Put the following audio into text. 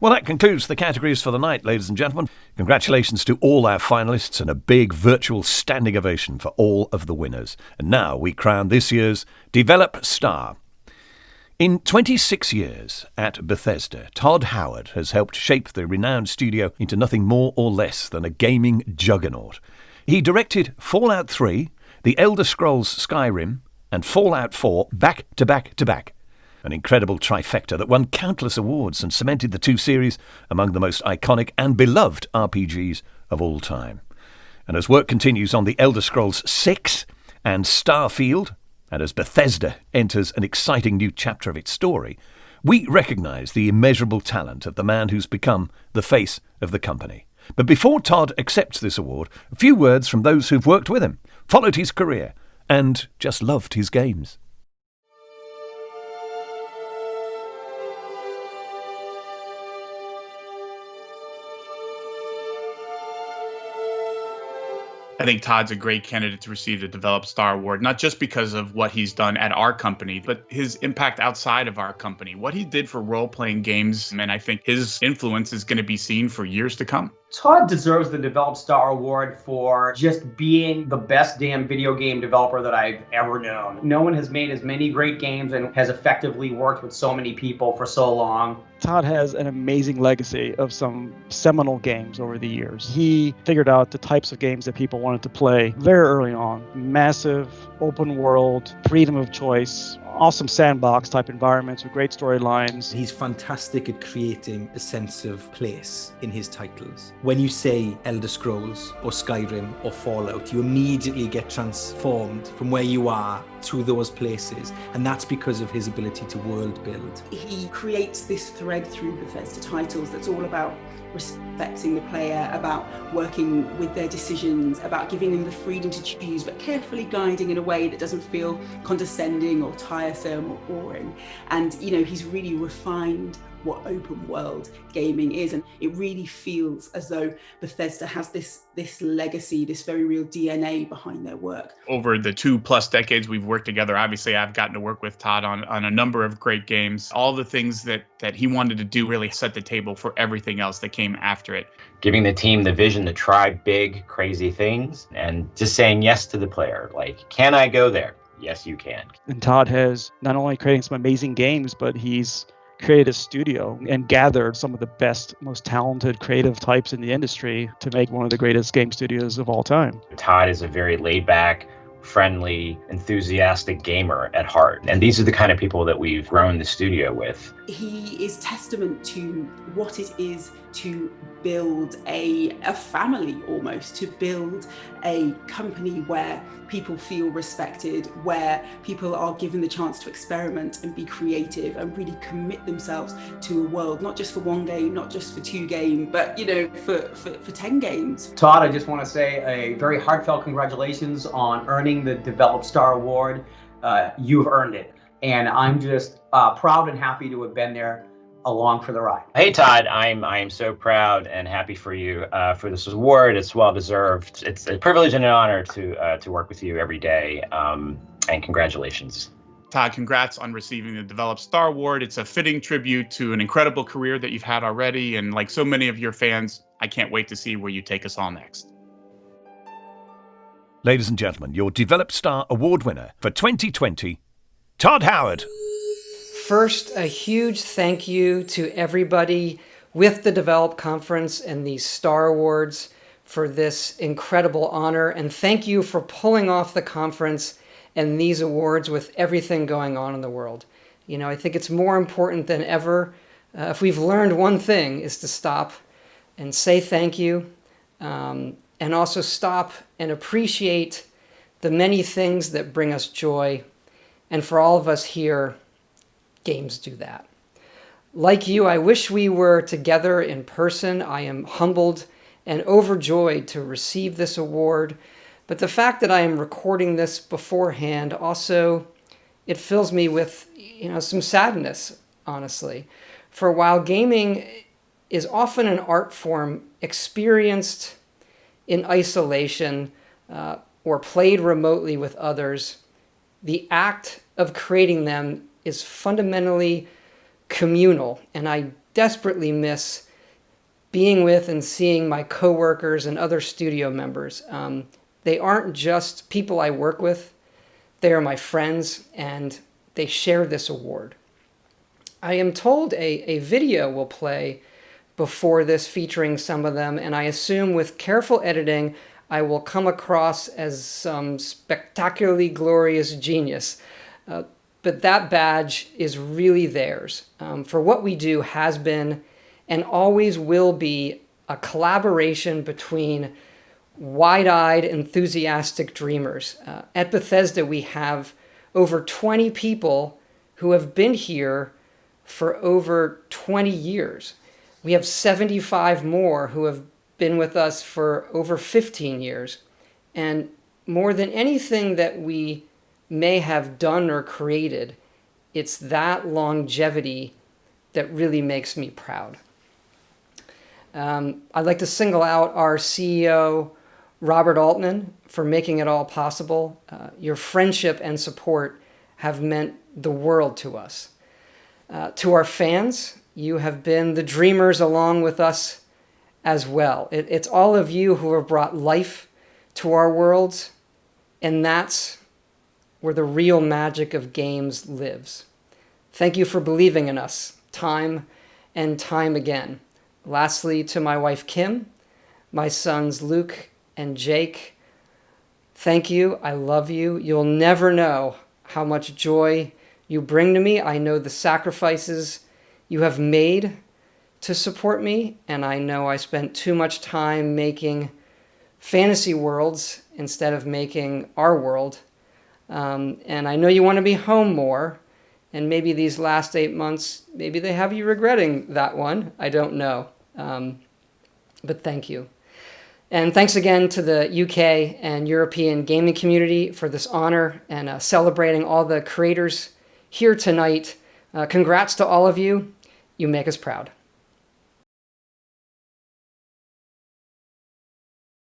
Well, that concludes the categories for the night, ladies and gentlemen. Congratulations to all our finalists and a big virtual standing ovation for all of the winners. And now we crown this year's Develop Star. In 26 years at Bethesda, Todd Howard has helped shape the renowned studio into nothing more or less than a gaming juggernaut. He directed Fallout 3, The Elder Scrolls Skyrim, and Fallout 4 back to back to back. An incredible trifecta that won countless awards and cemented the two series among the most iconic and beloved RPGs of all time. And as work continues on The Elder Scrolls 6 and Starfield, and as Bethesda enters an exciting new chapter of its story, we recognise the immeasurable talent of the man who's become the face of the company. But before Todd accepts this award, a few words from those who've worked with him, followed his career, and just loved his games. I think Todd's a great candidate to receive the Develop Star Award, not just because of what he's done at our company, but his impact outside of our company, what he did for role-playing games. And I think his influence is going to be seen for years to come. Todd deserves the Develop Star Award for just being the best damn video game developer that I've ever known. No one has made as many great games and has effectively worked with so many people for so long. Todd has an amazing legacy of some seminal games over the years. He figured out the types of games that people wanted to play very early on. Massive, open world, freedom of choice, awesome sandbox type environments with great storylines. He's fantastic at creating a sense of place in his titles. When you say Elder Scrolls or Skyrim or Fallout, you immediately get transformed from where you are to those places, and that's because of his ability to world build. He creates this thread through Bethesda titles that's all about respecting the player, about working with their decisions, about giving them the freedom to choose, but carefully guiding in a way that doesn't feel condescending or tiresome or boring. And, he's really refined what open world gaming is, and it really feels as though Bethesda has this legacy, this very real DNA behind their work. Over the 2+ decades we've worked together, obviously I've gotten to work with Todd on a number of great games. All the things that he wanted to do really set the table for everything else that came after it. Giving the team the vision to try big, crazy things, and just saying yes to the player. Like, can I go there? Yes, you can. And Todd has not only created some amazing games, but he's created a studio and gathered some of the best, most talented creative types in the industry to make one of the greatest game studios of all time. Todd is a very laid-back, friendly, enthusiastic gamer at heart. And these are the kind of people that we've grown the studio with. He is testament to what it is to build a family almost, to build a company where people feel respected, where people are given the chance to experiment and be creative and really commit themselves to a world, not just for one game, not just for 2 games, but for 10 games. Todd, I just want to say a very heartfelt congratulations on earning the Develop Star Award. You've earned it. And I'm just proud and happy to have been there along for the ride. Hey, Todd, I am so proud and happy for you for this award. It's well deserved. It's a privilege and an honor to work with you every day. And congratulations. Todd, congrats on receiving the Develop Star Award. It's a fitting tribute to an incredible career that you've had already. And like so many of your fans, I can't wait to see where you take us all next. Ladies and gentlemen, your Develop Star Award winner for 2020, Todd Howard. First, a huge thank you to everybody with the Develop Conference and these Star Awards for this incredible honor. And thank you for pulling off the conference and these awards with everything going on in the world. I think it's more important than ever. If we've learned one thing, is to stop and say thank you, and also stop and appreciate the many things that bring us joy. And for all of us here, games do that. Like you, I wish we were together in person. I am humbled and overjoyed to receive this award. But the fact that I am recording this beforehand also, it fills me with, some sadness, honestly. For while gaming is often an art form experienced in isolation or played remotely with others, the act of creating them is fundamentally communal, and I desperately miss being with and seeing my coworkers and other studio members. They aren't just people I work with, they are my friends, and they share this award. I am told a video will play before this featuring some of them, and I assume with careful editing, I will come across as some spectacularly glorious genius. But that badge is really theirs. For what we do has been and always will be a collaboration between wide-eyed, enthusiastic dreamers. At Bethesda, we have over 20 people who have been here for over 20 years. We have 75 more who have been with us for over 15 years. And more than anything that we may have done or created, it's that longevity that really makes me proud. I'd like to single out our CEO, Robert Altman, for making it all possible. Your friendship and support have meant the world to us. To our fans, you have been the dreamers along with us as well. It's all of you who have brought life to our worlds, and that's where the real magic of games lives. Thank you for believing in us time and time again. Lastly, to my wife Kim, my sons Luke and Jake, thank you. I love you. You'll never know how much joy you bring to me. I know the sacrifices you have made to support me, and I know I spent too much time making fantasy worlds instead of making our world. And I know you want to be home more, and maybe these last 8 months, maybe they have you regretting that one. I don't know. But thank you. And thanks again to the UK and European gaming community for this honor and celebrating all the creators here tonight. Congrats to all of you. You make us proud.